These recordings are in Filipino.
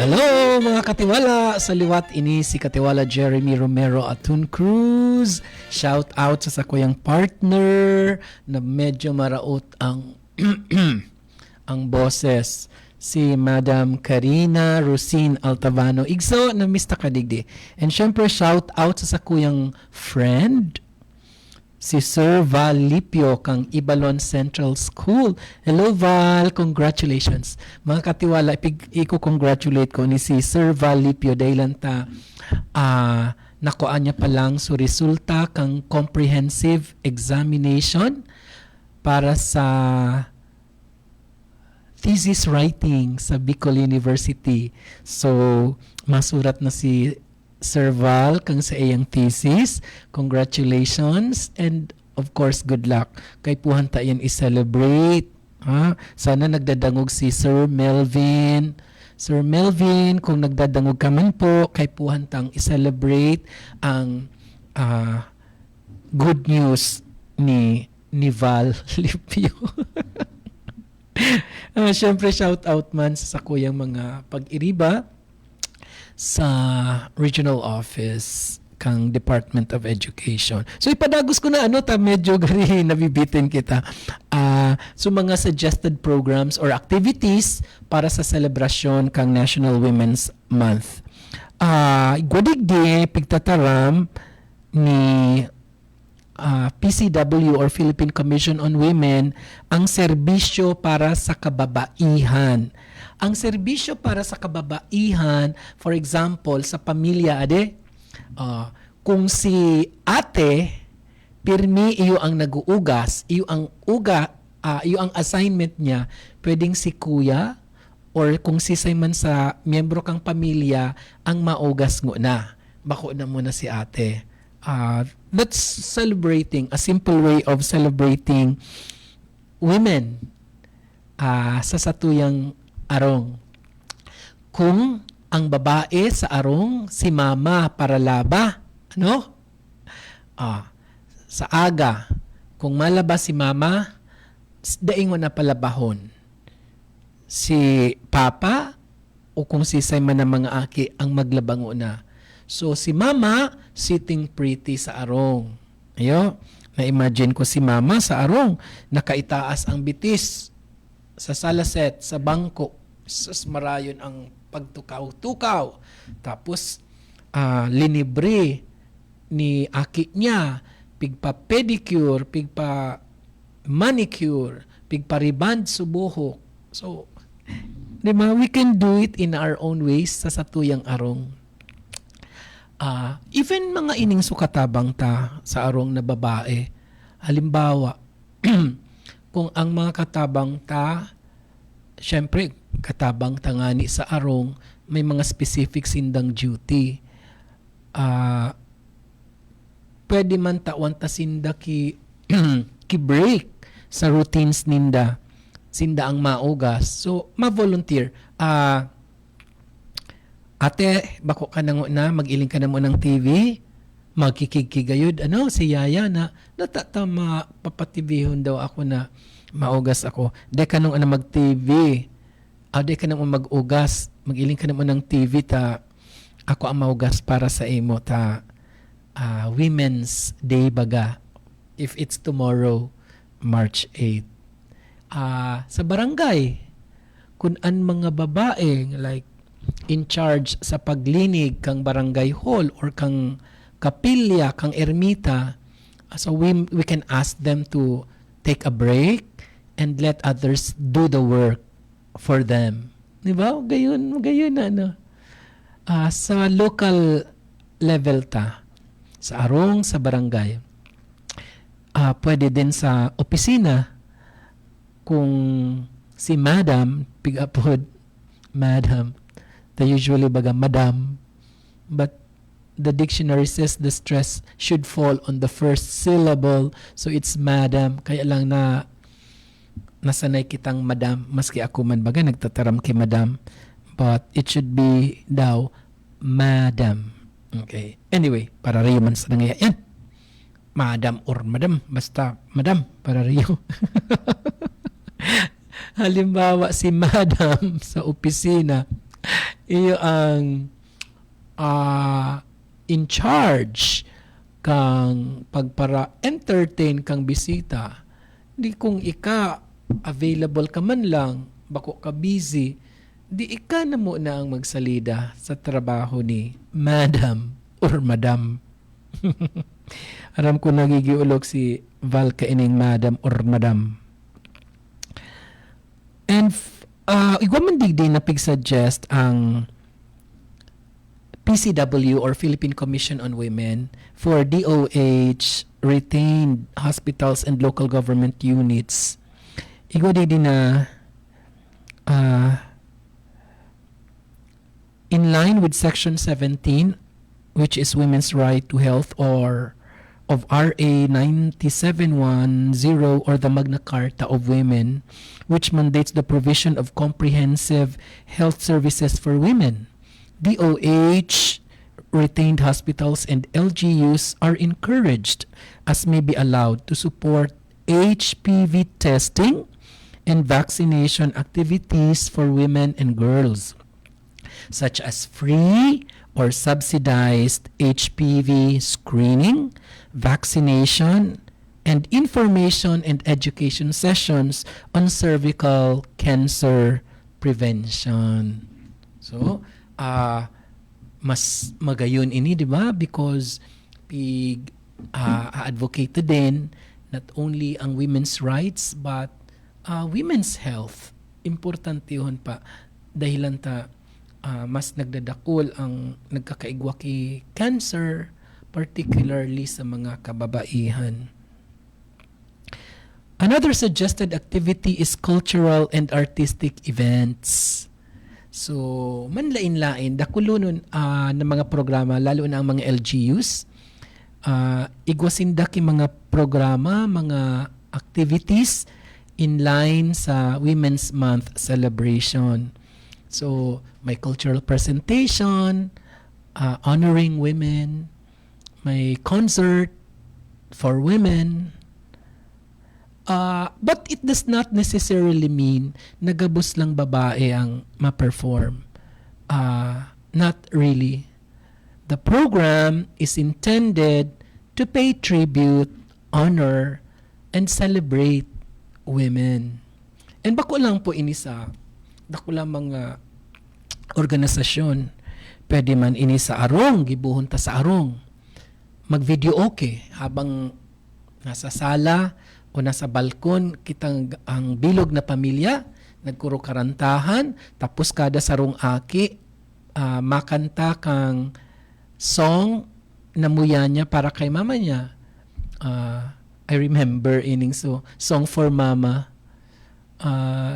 Hello mga katiwala! Sa liwat ini si Katiwala Jeremy Romero Atun Cruz. Shout out sa sakuyang partner na medyo maraot ang ang boses, si Madam Karina Rosine Altavano. Igso na Mr. Kadigdi. And syempre shout out sa sakuyang friend, si Sir Val Lipio kang Ibalon Central School. Hello Val, congratulations. Mga katiwala, iko-congratulate ko ni si Sir Val Lipio dahil ta nakuha niya pa lang so resulta kang comprehensive examination para sa thesis writing sa Bicol University. So, masurat na si Sir Val kang sa iyang thesis. Congratulations and of course good luck. Kay puhan ta yan i-celebrate. Ha? Sana nagdadangog si Sir Melvin. Sir Melvin, kung nagdadangog ka man po, kay puhan tang i-celebrate ang good news ni Val Lipio. Siyempre shout out man sa sakuyang mga pag-iriba sa regional office kang Department of Education. So ipadagos ko na medyo gari nabibitin kita. So mga suggested programs or activities para sa celebration kang National Women's Month. Gwadigdi pigtataram ni PCW or Philippine Commission on Women ang serbisyo para sa kababaihan. Ang serbisyo para sa kababaihan, for example, sa pamilya, kung si ate, pirmi iyo ang nag-uugas, iyo ang assignment niya, pwedeng si kuya, or kung si man sa miyembro kang pamilya, ang maugas ngo na. Bako na muna si ate. That's celebrating, a simple way of celebrating women sa satuyang arong. Kung ang babae sa arong si mama para laba, sa aga, kung malaba si mama, daingon na palabahon. Si papa o kung si man ng mga aki ang maglabango na. So si mama sitting pretty sa arong. Ayo, na-imagine ko si mama sa arong, nakaitaas ang bitis sa salaset, sa bangko, sus marayon ang pagtukaw-tukaw. Tapos, linibre ni aki niya, pigpa-pedicure, pigpa-manicure, pigpa-reband subuhok. So, diba, we can do it in our own ways sa satuyang arong. Even mga ining sukatabang ta sa arong na babae, halimbawa, kung ang mga katabang ta, syempre, katabang tangani sa arong, may mga specific sindang duty. Pwede man tawan ta sinda ki break sa routines ninda. Sinda ang maugas. So, ma-volunteer. Ate, bako ka na mag-iling ka na mo ng TV, magkikigkigayod, si Yaya na, natatama, papatibihon daw ako na maugas ako. De ka nung mag-TV, de ka nung mag-ugas, mag-iling ka na mo ng TV, ako ang maugas para sa imo, Women's Day baga, if it's tomorrow, March 8. Sa barangay, kung an mga babae, like, in charge sa paglinig kang barangay hall or kang kapilya, kang ermita, so we can ask them to take a break and let others do the work for them. Diba? Gayon na, sa local level sa arong, sa barangay, pwede din sa opisina, kung si madam, pig-upod, madam, they usually baga madam, but the dictionary says the stress should fall on the first syllable, so it's madam. Kaya lang na nasanay kitang madam, maski ako man baga nagtataram kay madam, but it should be daw madam. Okay, anyway, para riyo man sa nangyayaan, madam or madam, basta madam para riyo. Halimbawa si madam sa opisina, Iyo ang in charge kang pagpara entertain kang bisita. Di kung ika available ka man lang, bako ka busy, di ika na mo na ang magsalida sa trabaho ni Madam or Madam. Aram ko nagigiulog si Val kaining Madam or Madam. And igwa man digdi na pig-suggest ang PCW or Philippine Commission on Women for DOH retained hospitals and local government units. Igwa digdi na in line with Section 17, which is Women's Right to Health or of RA 9710 or the Magna Carta of Women, which mandates the provision of comprehensive health services for women. DOH retained hospitals and LGUs are encouraged, as may be allowed, to support HPV testing and vaccination activities for women and girls, such as free or subsidized HPV screening, vaccination, and information and education sessions on cervical cancer prevention. So, mas magayon ini, di ba? Because advocate din not only ang women's rights but women's health. Importante yun pa. Dahilan ta mas nagdadakol ang nagkakaigwa ki cancer, particularly sa mga kababaihan. Another suggested activity is cultural and artistic events. So, manlain-lain, dakulo nun ng mga programa, lalo na ang mga LGUs, igwasinda ki mga programa, mga activities in line sa Women's Month celebration. So, may cultural presentation, honoring women, may concert for women. But it does not necessarily mean nagabos lang babae ang ma-perform. Not really. The program is intended to pay tribute, honor, and celebrate women. And bako lang po ini sa dako lang mga organisasyon. Pwede man ini sa arong, gibuhon ta sa arong. Mag-video okay habang nasa sala o nasa balkon kitang ang bilog na pamilya nagkuro karantahan tapos kada sarong aki makanta kang song na muya niya para kay mama niya. I remember ining song for mama.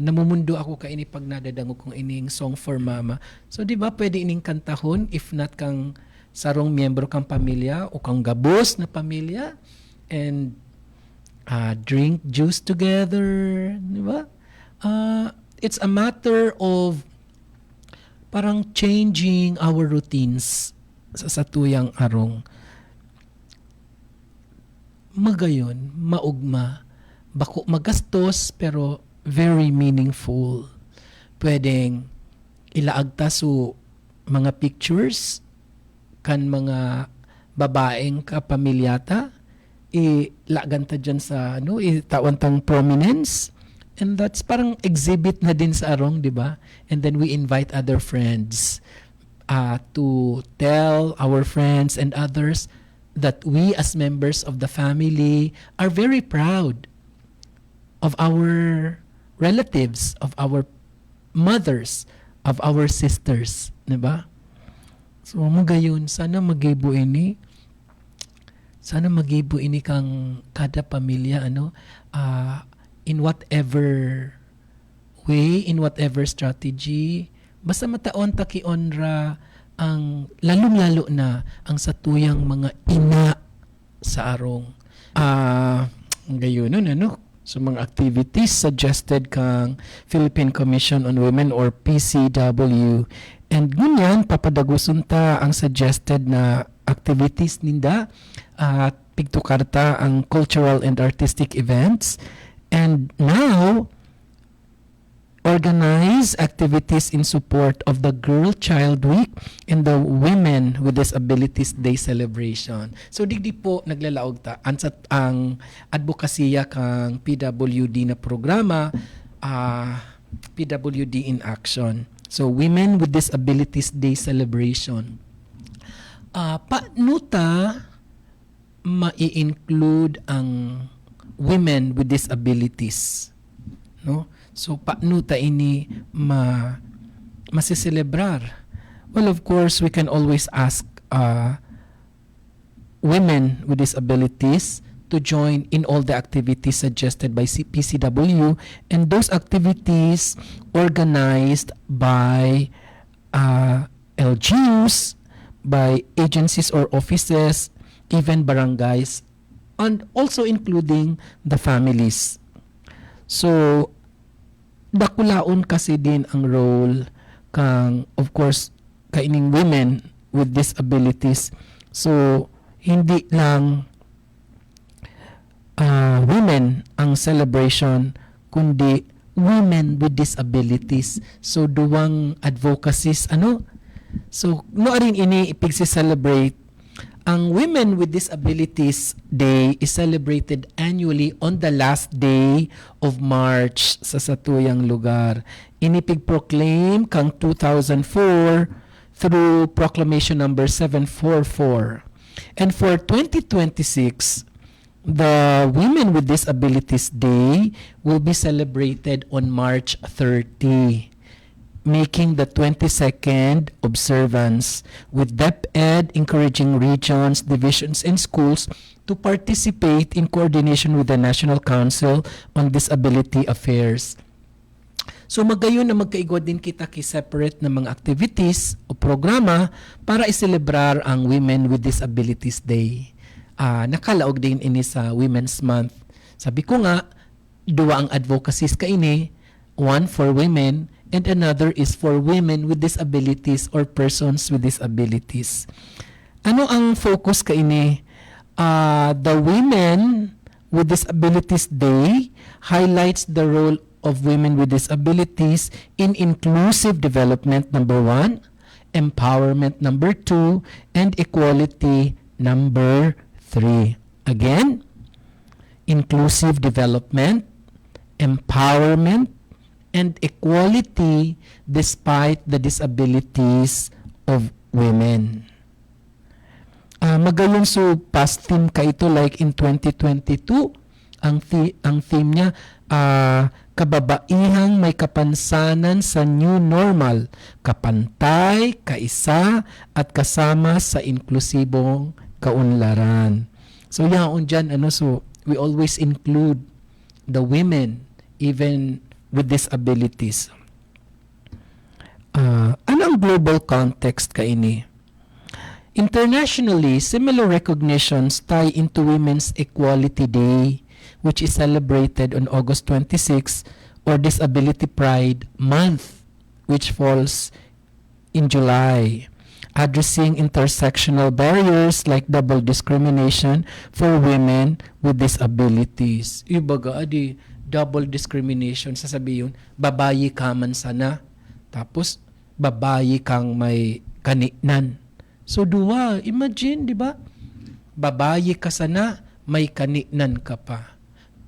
Namumundo ako ka ini pag nadadango kong ining song for mama. So di ba pwede ining kantahon if not kang sarong miyembro kang pamilya o kang gabos na pamilya and drink juice together, di ba? It's a matter of parang changing our routines sa satuyang arong. Magayon, maugma, bako magastos pero very meaningful. Pwedeng ilaagta so mga pictures kan mga babaeng kapamilyata ilaganta dyan sa itawantang prominence, and that's parang exhibit na din sa arong, di ba? And then we invite other friends to tell our friends and others that we as members of the family are very proud of our relatives, of our mothers, of our sisters, di ba? So magayon, sana magibo ini. Sana magibo ini kang kada pamilya in whatever way, in whatever strategy, basta mataon ta kionra ang lalong-lalo na ang satuyang mga ina sa arong. Gayon so mga activities suggested kang Philippine Commission on Women or PCW, and ngunyan papadagusun ta ang suggested na activities ninda at pigtukarta ang cultural and artistic events. And now organize activities in support of the Girl Child Week and the Women with Disabilities Day celebration. So digdi po naglalaog ta ang advokasya kang PWD na programa, PWD in Action. So Women with Disabilities Day celebration. Paano ta mai-include ang women with disabilities, no? So paano ta ini masiselebrar? Well, of course, we can always ask women with disabilities to join in all the activities suggested by PCW, and those activities organized by LGUs, by agencies or offices, even barangays, and also including the families. So, dakulaon kasi din ang role kang, of course, kaining women with disabilities. So, hindi lang women ang celebration, kundi women with disabilities. So, duwang advocacies, So, rin ini ipigsi-celebrate. Ang Women with Disabilities Day is celebrated annually on the last day of March sa satuyang lugar. Inipig-proclaim kang 2004 through Proclamation number 744. And for 2026, the Women with Disabilities Day will be celebrated on March 30. Making the 22nd observance, with DepEd encouraging regions, divisions, and schools to participate in coordination with the National Council on Disability Affairs. So magayon na magkaigwa din kita separate na mga activities o programa para iselebrar ang Women with Disabilities Day. Nakalaog din ini sa Women's Month. Sabi ko nga, duwa ang advocacies kaini, one for women, and another is for women with disabilities or persons with disabilities. Ano ang focus kaini? The Women with Disabilities Day highlights the role of women with disabilities in inclusive development, number 1, empowerment, number 2, and equality, number 3. Again, inclusive development, empowerment, and equality despite the disabilities of women. Magayon so past theme ka ito, like in 2022, ang theme niya, kababaihang may kapansanan sa new normal, kapantay, kaisa, at kasama sa inklusibong kaunlaran. So yaon dyan, so we always include the women, even with disabilities. Anong global context kaini? Internationally, similar recognitions tie into Women's Equality Day, which is celebrated on August 26, or Disability Pride Month, which falls in July, addressing intersectional barriers like double discrimination for women with disabilities. Ibaga, double discrimination, sasabihin, babayi ka man sana, tapos babayi kang may kaninan. So duwa, imagine, di ba? Babayi ka sana, may kaninan ka pa.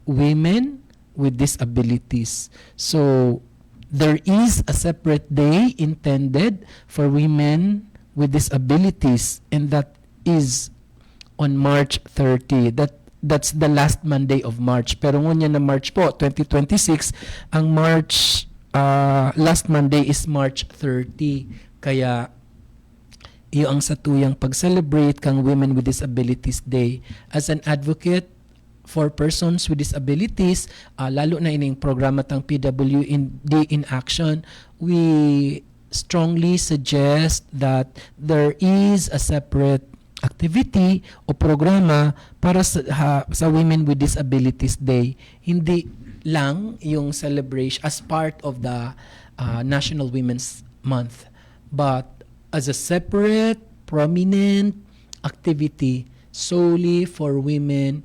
Women with disabilities. So there is a separate day intended for women with disabilities, and that is on March 30. That's the last Monday of March. Pero ngunya na March po, 2026, ang March, last Monday is March 30. Kaya, iyo ang satuyang pag-celebrate kang Women with Disabilities Day. As an advocate for persons with disabilities, lalo na ining programa tang PWD in Action, we strongly suggest that there is a separate activity o programa para sa Women with Disabilities Day. Hindi lang yung celebration as part of the National Women's Month, but as a separate, prominent activity solely for women